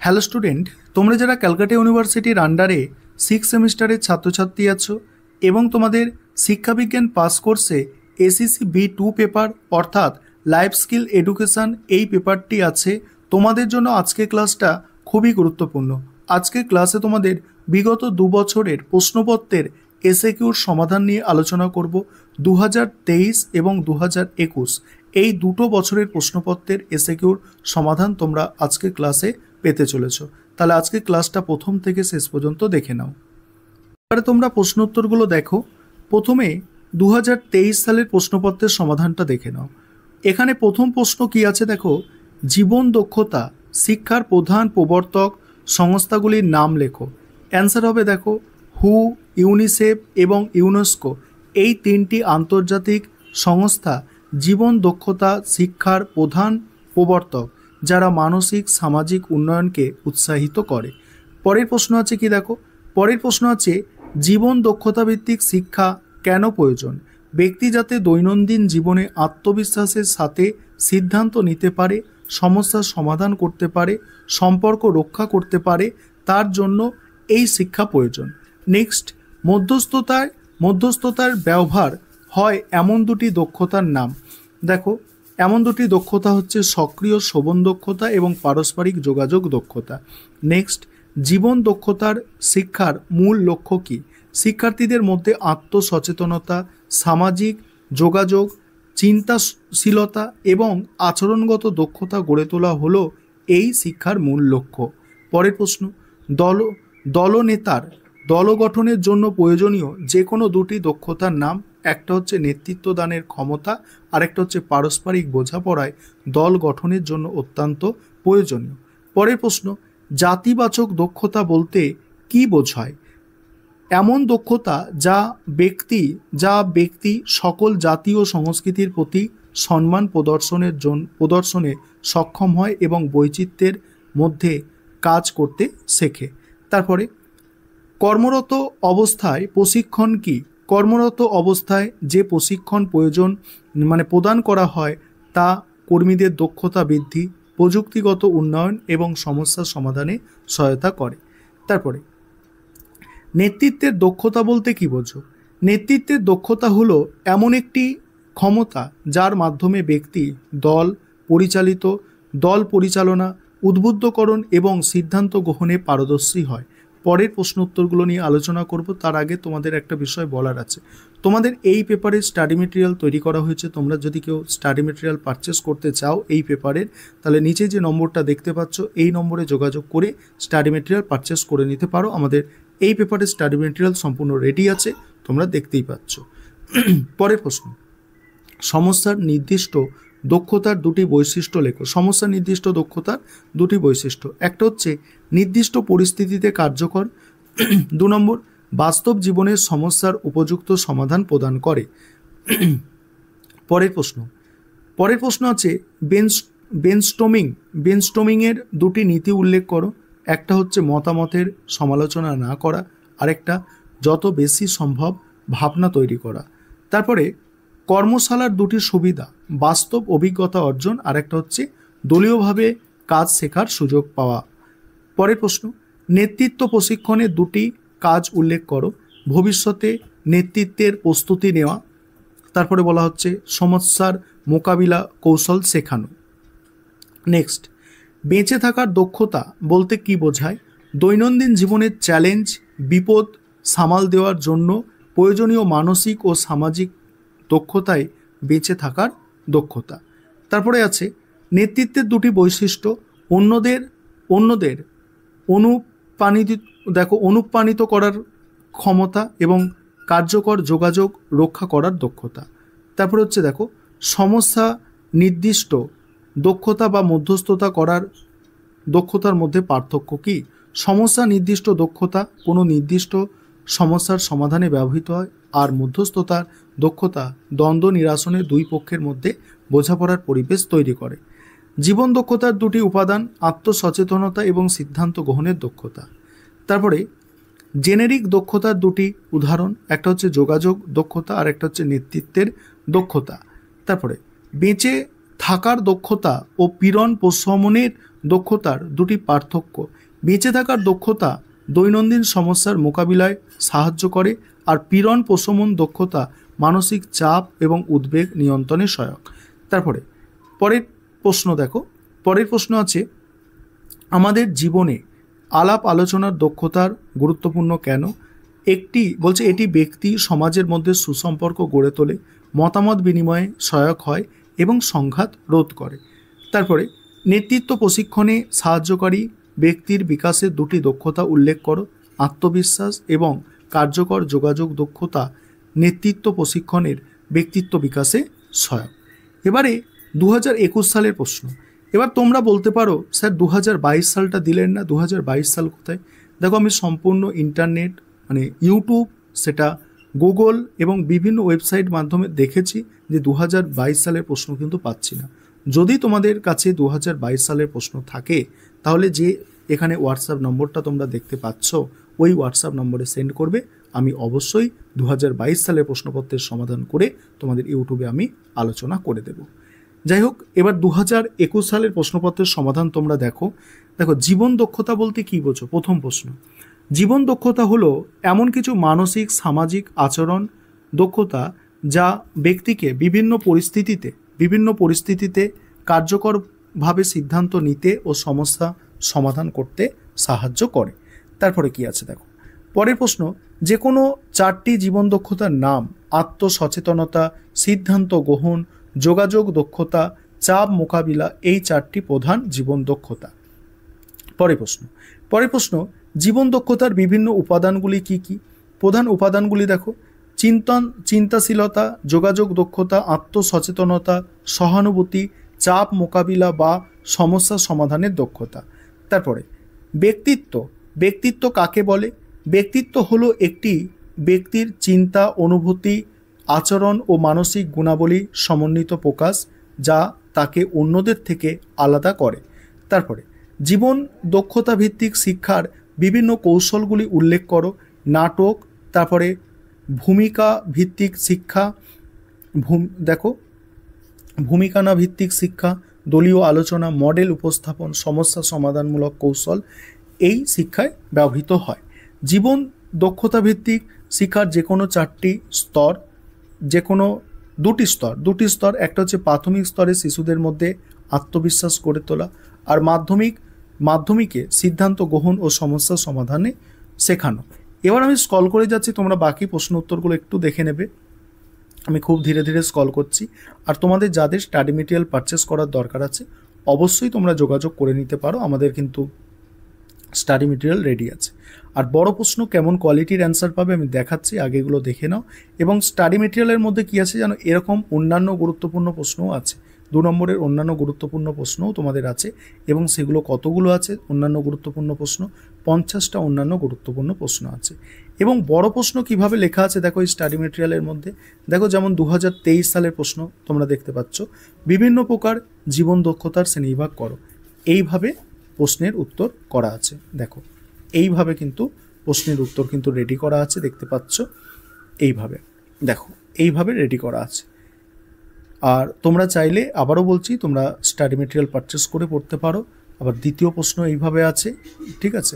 Hello student, তোমরা যারা ক্যালকাটা ইউনিভার্সিটির আন্ডারে 6 সেমিস্টারের ছাত্রছাত্রী আছো এবং তোমাদের শিক্ষাবিজ্ঞান পাস কোর্সে এসিসি B2 পেপার অর্থাৎ লাইফ স্কিল এডুকেশন এই পেপারটি আছে, তোমাদের জন্য আজকের ক্লাসটা খুবই গুরুত্বপূর্ণ। আজকের ক্লাসে তোমাদের বিগত 2 বছরের প্রশ্নপত্রের এসএকিউর সমাধান নিয়ে আলোচনা করব। 2023 এবং 2021 এই দুটো বছরের প্রশ্নপত্রের এসএকিউর সমাধান তোমরা আজকের ক্লাসে পেতে চলেছো। তাহলে আজকে ক্লাসটা প্রথম থেকে শেষ পর্যন্ত দেখে নাও। এবারে তোমরা প্রশ্ন উত্তরগুলো দেখো। প্রথমে 2023 সালের প্রশ্নপত্রের সমাধানটা দেখে নাও। এখানে প্রথম প্রশ্ন কি আছে দেখো, জীবন দক্ষতা শিক্ষার প্রধান প্রবর্তক সংস্থাগুলির নাম লেখো। অ্যান্সার হবে দেখো হু, ইউনিসেফ এবং ইউনেস্কো এই তিনটি আন্তর্জাতিক সংস্থা জীবন দক্ষতা শিক্ষার প্রধান প্রবর্তক, যারা মানসিক সামাজিক উন্নয়নকে উৎসাহিত করে। পরের প্রশ্ন আছে কি দেখো, পরের প্রশ্ন আছে জীবন দক্ষতা ভিত্তিক শিক্ষা কেন প্রয়োজন? ব্যক্তি যাতে দৈনন্দিন জীবনে আত্মবিশ্বাসের সাথে সিদ্ধান্ত নিতে পারে, সমস্যার সমাধান করতে পারে, সম্পর্ক রক্ষা করতে পারে, তার জন্য এই শিক্ষা প্রয়োজন। নেক্সট, মধ্যস্থতার ব্যবহার হয় এমন দুটি দক্ষতার নাম। দেখো, এমন দুটি দক্ষতা হচ্ছে সক্রিয় শ্রবণ দক্ষতা এবং পারস্পরিক যোগাযোগ দক্ষতা। নেক্সট, জীবন দক্ষতার শিক্ষার মূল লক্ষ্য কী? শিক্ষার্থীদের মধ্যে আত্মসচেতনতা, সামাজিক যোগাযোগ, চিন্তাশীলতা এবং আচরণগত দক্ষতা গড়ে তোলা হলো এই শিক্ষার মূল লক্ষ্য। পরের প্রশ্ন, দলনেতার দল গঠনের জন্য প্রয়োজনীয় যে কোনো দুটি দক্ষতার নাম। একটা হচ্ছে নেতৃত্ব দানের ক্ষমতা, আরেকটা হচ্ছে পারস্পরিক বোঝাপড়ায় দল গঠনের জন্য অত্যন্ত প্রয়োজনীয়। পরের প্রশ্ন, জাতিবাচক দক্ষতা বলতে কি বোঝায়? এমন দক্ষতা যা ব্যক্তি সকল জাতি ও সংস্কৃতির প্রতি সম্মান প্রদর্শনে সক্ষম হয় এবং বৈচিত্র্যের মধ্যে কাজ করতে শেখে। তারপরে, কর্মরত অবস্থায় প্রশিক্ষণ কি? কর্মরত অবস্থায় যে প্রশিক্ষণ প্রদান করা হয় তা কর্মীদের দক্ষতা বৃদ্ধি, প্রযুক্তিগত উন্নয়ন এবং সমস্যা সমাধানে সহায়তা করে। তারপরে, নেতৃত্বের দক্ষতা বলতে কি বোঝো? নেতৃত্বের দক্ষতা হলো এমন একটি ক্ষমতা যার মাধ্যমে ব্যক্তি দল পরিচালনা, উদ্বুদ্ধকরণ এবং সিদ্ধান্ত গ্রহণে পারদর্শী হয়। পরের প্রশ্ন উত্তরগুলো নিয়ে আলোচনা করব। তার আগে তোমাদের একটা বিষয় বলার আছে, তোমাদের এই পেপারে স্টাডি মেটেরিয়াল তৈরি করা হয়েছে। তোমরা যদি কেউ স্টাডি মেটেরিয়াল পারচেস করতে চাও এই পেপারের, তাহলে নিচে যে নম্বরটা দেখতে পাচ্ছ এই নম্বরে যোগাযোগ করে স্টাডি মেটেরিয়াল পারচেস করে নিতে পারো। আমাদের এই পেপারের স্টাডি মেটেরিয়াল সম্পূর্ণ রেডি আছে, তোমরা দেখতেই পাচ্ছ। পরের প্রশ্ন, সমস্যার নির্দিষ্ট দক্ষতার দুটি বৈশিষ্ট্য লেখো। সমস্যা নির্দিষ্ট দক্ষতার দুটি বৈশিষ্ট্য, একটা হচ্ছে নির্দিষ্ট পরিস্থিতিতে কার্যকর, 2 নম্বর বাস্তব জীবনের সমস্যার উপযুক্ত সমাধান প্রদান করে। পরের প্রশ্ন আছে ব্রেনস্টর্মিংয়ের দুটি নীতি উল্লেখ করো। একটা হচ্ছে মতামতের সমালোচনা না করা, আরেকটা যত বেশি সম্ভব ভাবনা তৈরি করা। তারপরে, কর্মশালার দুটি সুবিধা, বাস্তব অভিজ্ঞতা অর্জন, আরেকটা হচ্ছে দলীয়ভাবে কাজ শেখার সুযোগ পাওয়া। পরের প্রশ্ন, নেতৃত্ব প্রশিক্ষণের দুটি কাজ উল্লেখ করো। ভবিষ্যতে নেতৃত্বের প্রস্তুতি নেওয়া, তারপরে বলা হচ্ছে সমস্যার মোকাবিলা কৌশল শেখানো। নেক্সট, বেঁচে থাকার দক্ষতা বলতে কি বোঝায়? দৈনন্দিন জীবনের চ্যালেঞ্জ, বিপদ সামাল দেওয়ার জন্য প্রয়োজনীয় মানসিক ও সামাজিক দক্ষতায় বেঁচে থাকার দক্ষতা। তারপরে আছে নেতৃত্বের দুটি বৈশিষ্ট্য, অন্যদের অনুপ্রাণিত করার ক্ষমতা এবং কার্যকর যোগাযোগ রক্ষা করার দক্ষতা। তারপরে হচ্ছে দেখো সমস্যা নির্দিষ্ট দক্ষতা বা মধ্যস্থতা করার দক্ষতার মধ্যে পার্থক্য কি? সমস্যা নির্দিষ্ট দক্ষতা কোনো নির্দিষ্ট সমস্যার সমাধানে ব্যবহৃত হয়, আর মধ্যস্থতার দক্ষতা দ্বন্দ্ব নিরসনে দুই পক্ষের মধ্যে বোঝাপড়ার পরিবেশ তৈরি করে। জীবন দক্ষতার দুটি উপাদান, আত্মসচেতনতা এবং সিদ্ধান্ত গ্রহণের দক্ষতা। তারপরে জেনেরিক দক্ষতার দুটি উদাহরণ, একটা হচ্ছে যোগাযোগ দক্ষতা আর একটা হচ্ছে নেতৃত্বের দক্ষতা। তারপরে বেঁচে থাকার দক্ষতা ও পীড়ন প্রশমনের দক্ষতার দুটি পার্থক্য। বেঁচে থাকার দক্ষতা দৈনন্দিন সমস্যার মোকাবিলায় সাহায্য করে, আর পীড়ন প্রশমন দক্ষতা মানসিক চাপ এবং উদ্বেগ নিয়ন্ত্রণে সহায়ক। তারপরে পরের প্রশ্ন দেখো, পরের প্রশ্ন আছে আমাদের জীবনে আলাপ আলোচনার দক্ষতার গুরুত্বপূর্ণ কেন? একটি বলছে এটি ব্যক্তি সমাজের মধ্যে সুসম্পর্ক গড়ে তোলে, মতামত বিনিময়ে সহায়ক হয় এবং সংঘাত রোধ করে। তারপরে নেতৃত্ব প্রশিক্ষণে সাহায্যকারী ব্যক্তির বিকাশের দুটি দক্ষতা উল্লেখ করো। আত্মবিশ্বাস এবং কার্যকর যোগাযোগ দক্ষতা নেতৃত্ব প্রশিক্ষণের ব্যক্তিত্ব বিকাশে সহায়ক। এবারে 2021 সালের প্রশ্ন। এবার তোমরা বলতে পারো স্যার 2022 সালটা দিলেন না, 2022 সাল কোথায়? দেখো আমি সম্পূর্ণ ইন্টারনেট মানে ইউটিউব, সেটা গুগল এবং বিভিন্ন ওয়েবসাইট মাধ্যমে দেখেছি যে 2022 সালের প্রশ্ন কিন্তু পাচ্ছি না। যদি তোমাদের কাছে 2022 সালের প্রশ্ন থাকে তাহলে যে এখানে হোয়াটসঅ্যাপ নম্বরটা তোমরা দেখতে পাচ্ছ ওই হোয়াটসঅ্যাপ নম্বরে সেন্ড করবে। আমি অবশ্যই 2022 সালের প্রশ্নপত্রের সমাধান করে তোমাদের ইউটিউবে আমি আলোচনা করে দেব। যাই হোক, এবার 2021 সালের প্রশ্নপত্রের সমাধান তোমরা দেখো। জীবন দক্ষতা বলতে কী বোঝো? প্রথম প্রশ্ন, জীবন দক্ষতা হলো এমন কিছু মানসিক সামাজিক আচরণ দক্ষতা যা ব্যক্তিকে বিভিন্ন পরিস্থিতিতে কার্যকরভাবে সিদ্ধান্ত নিতে ও সমস্যা সমাধান করতে সাহায্য করে। তারপরে কি আছে দেখো, পরের প্রশ্ন, যে কোনো 4টি জীবন দক্ষতার নাম। আত্মসচেতনতা, সিদ্ধান্ত গ্রহণ, যোগাযোগ দক্ষতা, চাপ মোকাবিলা, এই 4টি প্রধান জীবন দক্ষতা। পরের প্রশ্ন, জীবন দক্ষতার বিভিন্ন উপাদানগুলি কি কি? প্রধান উপাদানগুলি দেখো, চিন্তাশীলতা, যোগাযোগ দক্ষতা, আত্মসচেতনতা, সহানুভূতি, চাপ মোকাবিলা বা সমস্যা সমাধানের দক্ষতা। তারপরে ব্যক্তিত্ব কাকে বলে? ব্যক্তিত্ব হলো একটি ব্যক্তির চিন্তা, অনুভূতি, আচরণ ও মানসিক গুণাবলী সমন্বিত প্রকাশ যা তাকে অন্যদের থেকে আলাদা করে। তারপরে জীবন দক্ষতা ভিত্তিক শিক্ষার বিভিন্ন কৌশলগুলি উল্লেখ করো। নাটক, তারপরে ভূমিকা ভিত্তিক শিক্ষা, ভূমিকানা ভিত্তিক শিক্ষা, দলীয় আলোচনা, মডেল উপস্থাপন, সমস্যা সমাধানমূলক কৌশল এই শিক্ষায় ব্যবহৃত হয়। জীবন দক্ষতা ভিত্তিক শিক্ষার যে কোনো 4টি স্তর, যে কোনো দুটি স্তর, একটা হচ্ছে প্রাথমিক স্তরে শিশুদের মধ্যে আত্মবিশ্বাস গড়ে তোলা, আর মাধ্যমিকে সিদ্ধান্ত গ্রহণ ও সমস্যা সমাধানে শেখানো। এবার আমি স্ক্রল করে যাচ্ছি, তোমরা বাকি প্রশ্ন উত্তরগুলো একটু দেখে নেবে। আমি খুব ধীরে ধীরে স্ক্রল করছি। আর তোমাদের যাদের স্টাডি মেটেরিয়াল পারচেস করার দরকার আছে অবশ্যই তোমরা যোগাযোগ করে নিতে পারো, আমাদের কিন্তু স্টাডি মেটেরিয়াল রেডি আছে। আর বড় প্রশ্ন কেমন কোয়ালিটির অ্যান্সার পাবে আমি দেখাচ্ছি, আগে এগুলো দেখে নাও। এবং স্টাডি মেটেরিয়ালের মধ্যে কি আছে জানো, এরকম অন্যান্য গুরুত্বপূর্ণ প্রশ্নও আছে। 2 নম্বরের অন্যান্য গুরুত্বপূর্ণ প্রশ্নও তোমাদের আছে, এবং সেগুলো কতগুলো আছে অন্যান্য গুরুত্বপূর্ণ প্রশ্ন? 50টা অন্যান্য গুরুত্বপূর্ণ প্রশ্ন আছে। এবং বড় প্রশ্ন কিভাবে লেখা আছে দেখো এই স্টাডি মেটেরিয়ালের মধ্যে। দেখো যেমন 2023 সালের প্রশ্ন তোমরা দেখতে পাচ্ছ, বিভিন্ন প্রকার জীবন দক্ষতার শ্রেণীবিভাগ করো। এইভাবে প্রশ্নের উত্তর করা আছে। দেখো এইভাবে কিন্তু প্রশ্নের উত্তর কিন্তু রেডি করা আছে, দেখতে পাচ্ছ এইভাবে। দেখো এইভাবে রেডি করা আছে। আর তোমরা চাইলে আবারও বলছি তোমরা স্টাডি মেটেরিয়াল পারচেস করে পড়তে পারো। আবার দ্বিতীয় প্রশ্ন এইভাবে আছে, ঠিক আছে।